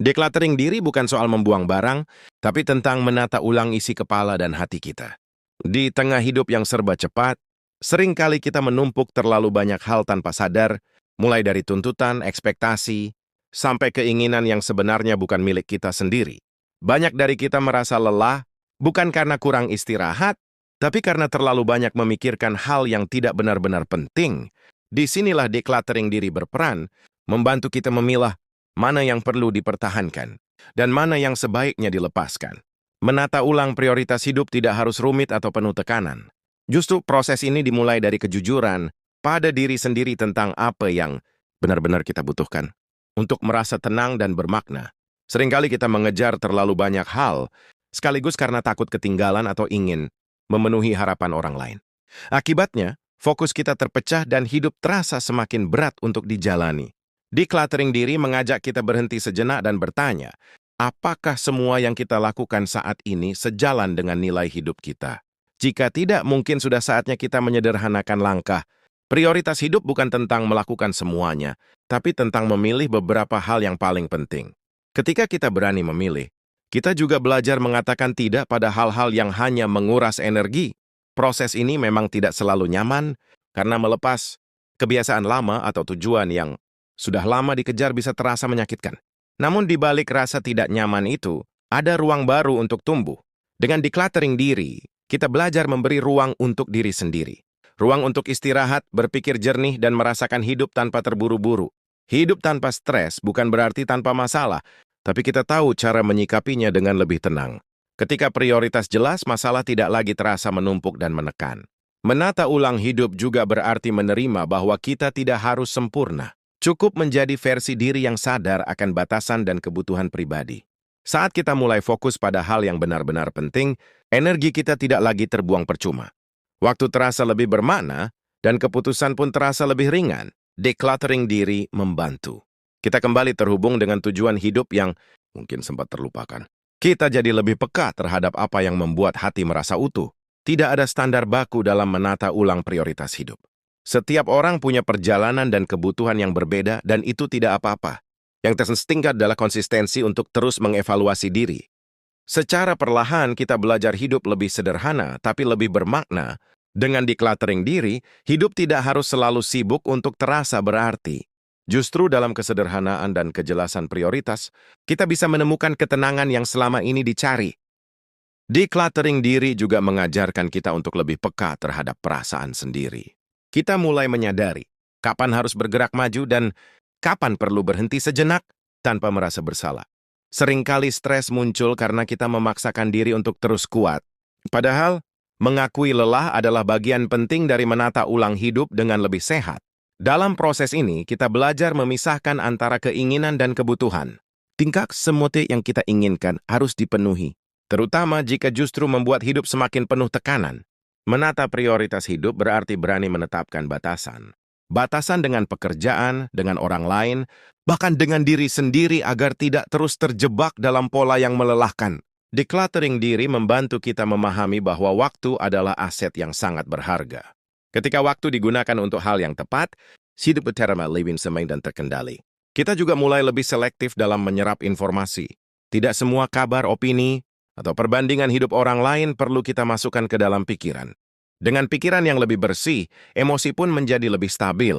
Decluttering diri bukan soal membuang barang, tapi tentang menata ulang isi kepala dan hati kita. Di tengah hidup yang serba cepat, seringkali kita menumpuk terlalu banyak hal tanpa sadar, mulai dari tuntutan, ekspektasi, sampai keinginan yang sebenarnya bukan milik kita sendiri. Banyak dari kita merasa lelah, bukan karena kurang istirahat, tapi karena terlalu banyak memikirkan hal yang tidak benar-benar penting. Disinilah decluttering diri berperan, membantu kita memilah mana yang perlu dipertahankan, dan mana yang sebaiknya dilepaskan. Menata ulang prioritas hidup tidak harus rumit atau penuh tekanan. Justru proses ini dimulai dari kejujuran pada diri sendiri tentang apa yang benar-benar kita butuhkan. Untuk merasa tenang dan bermakna, seringkali kita mengejar terlalu banyak hal, sekaligus karena takut ketinggalan atau ingin memenuhi harapan orang lain. Akibatnya, fokus kita terpecah dan hidup terasa semakin berat untuk dijalani. Decluttering diri mengajak kita berhenti sejenak dan bertanya, apakah semua yang kita lakukan saat ini sejalan dengan nilai hidup kita? Jika tidak, mungkin sudah saatnya kita menyederhanakan langkah. Prioritas hidup bukan tentang melakukan semuanya, tapi tentang memilih beberapa hal yang paling penting. Ketika kita berani memilih, kita juga belajar mengatakan tidak pada hal-hal yang hanya menguras energi. Proses ini memang tidak selalu nyaman, karena melepas kebiasaan lama atau tujuan yang sudah lama dikejar bisa terasa menyakitkan. Namun di balik rasa tidak nyaman itu, ada ruang baru untuk tumbuh. Dengan decluttering diri, kita belajar memberi ruang untuk diri sendiri. Ruang untuk istirahat, berpikir jernih, dan merasakan hidup tanpa terburu-buru. Hidup tanpa stres bukan berarti tanpa masalah, tapi kita tahu cara menyikapinya dengan lebih tenang. Ketika prioritas jelas, masalah tidak lagi terasa menumpuk dan menekan. Menata ulang hidup juga berarti menerima bahwa kita tidak harus sempurna. Cukup menjadi versi diri yang sadar akan batasan dan kebutuhan pribadi. Saat kita mulai fokus pada hal yang benar-benar penting, energi kita tidak lagi terbuang percuma. Waktu terasa lebih bermakna, dan keputusan pun terasa lebih ringan. Decluttering diri membantu. Kita kembali terhubung dengan tujuan hidup yang mungkin sempat terlupakan. Kita jadi lebih peka terhadap apa yang membuat hati merasa utuh. Tidak ada standar baku dalam menata ulang prioritas hidup. Setiap orang punya perjalanan dan kebutuhan yang berbeda, dan itu tidak apa-apa. Yang terpenting adalah konsistensi untuk terus mengevaluasi diri. Secara perlahan kita belajar hidup lebih sederhana, tapi lebih bermakna. Dengan decluttering diri, hidup tidak harus selalu sibuk untuk terasa berarti. Justru dalam kesederhanaan dan kejelasan prioritas, kita bisa menemukan ketenangan yang selama ini dicari. Decluttering diri juga mengajarkan kita untuk lebih peka terhadap perasaan sendiri. Kita mulai menyadari kapan harus bergerak maju dan kapan perlu berhenti sejenak tanpa merasa bersalah. Seringkali stres muncul karena kita memaksakan diri untuk terus kuat. Padahal, mengakui lelah adalah bagian penting dari menata ulang hidup dengan lebih sehat. Dalam proses ini, kita belajar memisahkan antara keinginan dan kebutuhan. Tingkah semua yang kita inginkan harus dipenuhi, terutama jika justru membuat hidup semakin penuh tekanan. Menata prioritas hidup berarti berani menetapkan batasan. Batasan dengan pekerjaan, dengan orang lain, bahkan dengan diri sendiri agar tidak terus terjebak dalam pola yang melelahkan. Decluttering diri membantu kita memahami bahwa waktu adalah aset yang sangat berharga. Ketika waktu digunakan untuk hal yang tepat, hidup terasa lebih semai dan terkendali. Kita juga mulai lebih selektif dalam menyerap informasi. Tidak semua kabar, opini, atau perbandingan hidup orang lain perlu kita masukkan ke dalam pikiran. Dengan pikiran yang lebih bersih, emosi pun menjadi lebih stabil.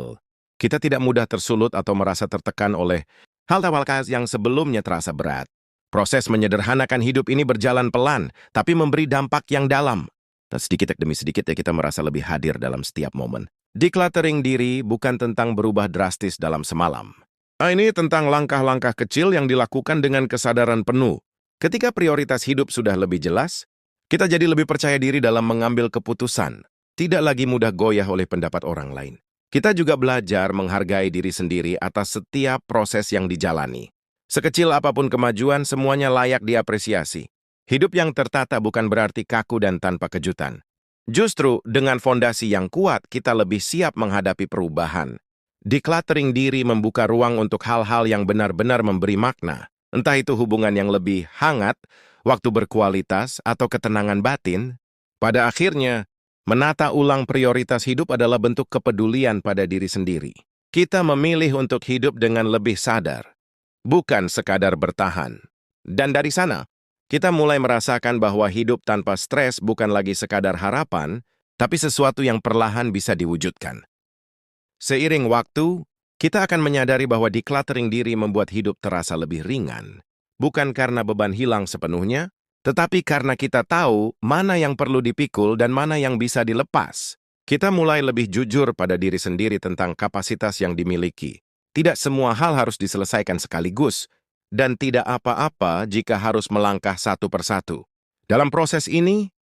Kita tidak mudah tersulut atau merasa tertekan oleh hal yang sebelumnya terasa berat. Proses menyederhanakan hidup ini berjalan pelan, tapi memberi dampak yang dalam. Dan sedikit demi sedikit kita merasa lebih hadir dalam setiap momen. Decluttering diri bukan tentang berubah drastis dalam semalam. Ini tentang langkah-langkah kecil yang dilakukan dengan kesadaran penuh. Ketika prioritas hidup sudah lebih jelas, kita jadi lebih percaya diri dalam mengambil keputusan, tidak lagi mudah goyah oleh pendapat orang lain. Kita juga belajar menghargai diri sendiri atas setiap proses yang dijalani. Sekecil apapun kemajuan, semuanya layak diapresiasi. Hidup yang tertata bukan berarti kaku dan tanpa kejutan. Justru dengan fondasi yang kuat, kita lebih siap menghadapi perubahan. Decluttering diri membuka ruang untuk hal-hal yang benar-benar memberi makna. Entah itu hubungan yang lebih hangat, waktu berkualitas, atau ketenangan batin. Pada akhirnya, menata ulang prioritas hidup adalah bentuk kepedulian pada diri sendiri. Kita memilih untuk hidup dengan lebih sadar, bukan sekadar bertahan. Dan dari sana, kita mulai merasakan bahwa hidup tanpa stres bukan lagi sekadar harapan, tapi sesuatu yang perlahan bisa diwujudkan. Seiring waktu, kita akan menyadari bahwa decluttering diri membuat hidup terasa lebih ringan. Bukan karena beban hilang sepenuhnya, tetapi karena kita tahu mana yang perlu dipikul dan mana yang bisa dilepas. Kita mulai lebih jujur pada diri sendiri tentang kapasitas yang dimiliki. Tidak semua hal harus diselesaikan sekaligus, dan tidak apa-apa jika harus melangkah satu persatu. Dalam proses ini,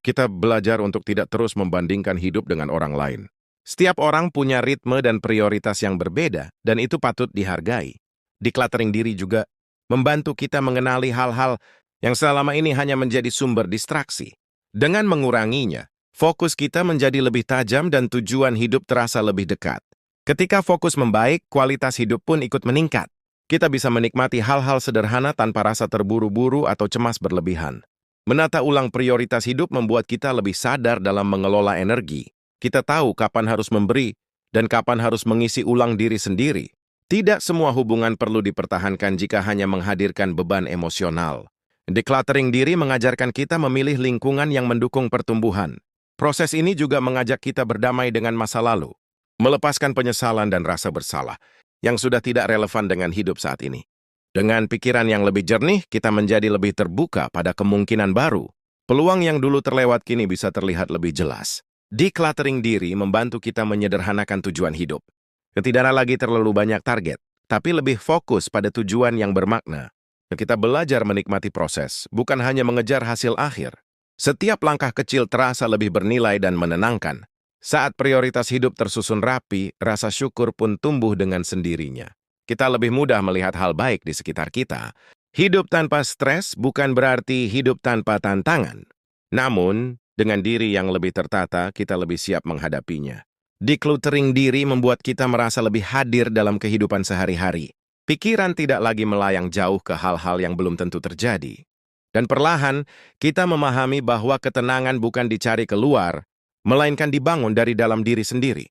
kita belajar untuk tidak terus membandingkan hidup dengan orang lain. Setiap orang punya ritme dan prioritas yang berbeda, dan itu patut dihargai. Decluttering diri juga membantu kita mengenali hal-hal yang selama ini hanya menjadi sumber distraksi. Dengan menguranginya, fokus kita menjadi lebih tajam dan tujuan hidup terasa lebih dekat. Ketika fokus membaik, kualitas hidup pun ikut meningkat. Kita bisa menikmati hal-hal sederhana tanpa rasa terburu-buru atau cemas berlebihan. Menata ulang prioritas hidup membuat kita lebih sadar dalam mengelola energi. Kita tahu kapan harus memberi dan kapan harus mengisi ulang diri sendiri. Tidak semua hubungan perlu dipertahankan jika hanya menghadirkan beban emosional. Decluttering diri mengajarkan kita memilih lingkungan yang mendukung pertumbuhan. Proses ini juga mengajak kita berdamai dengan masa lalu, melepaskan penyesalan dan rasa bersalah yang sudah tidak relevan dengan hidup saat ini. Dengan pikiran yang lebih jernih, kita menjadi lebih terbuka pada kemungkinan baru. Peluang yang dulu terlewat kini bisa terlihat lebih jelas. Decluttering diri membantu kita menyederhanakan tujuan hidup. Tidak lagi terlalu banyak target, tapi lebih fokus pada tujuan yang bermakna. Kita belajar menikmati proses, bukan hanya mengejar hasil akhir. Setiap langkah kecil terasa lebih bernilai dan menenangkan. Saat prioritas hidup tersusun rapi, rasa syukur pun tumbuh dengan sendirinya. Kita lebih mudah melihat hal baik di sekitar kita. Hidup tanpa stres bukan berarti hidup tanpa tantangan. Namun, dengan diri yang lebih tertata, kita lebih siap menghadapinya. Decluttering diri membuat kita merasa lebih hadir dalam kehidupan sehari-hari. Pikiran tidak lagi melayang jauh ke hal-hal yang belum tentu terjadi. Dan perlahan, kita memahami bahwa ketenangan bukan dicari keluar, melainkan dibangun dari dalam diri sendiri.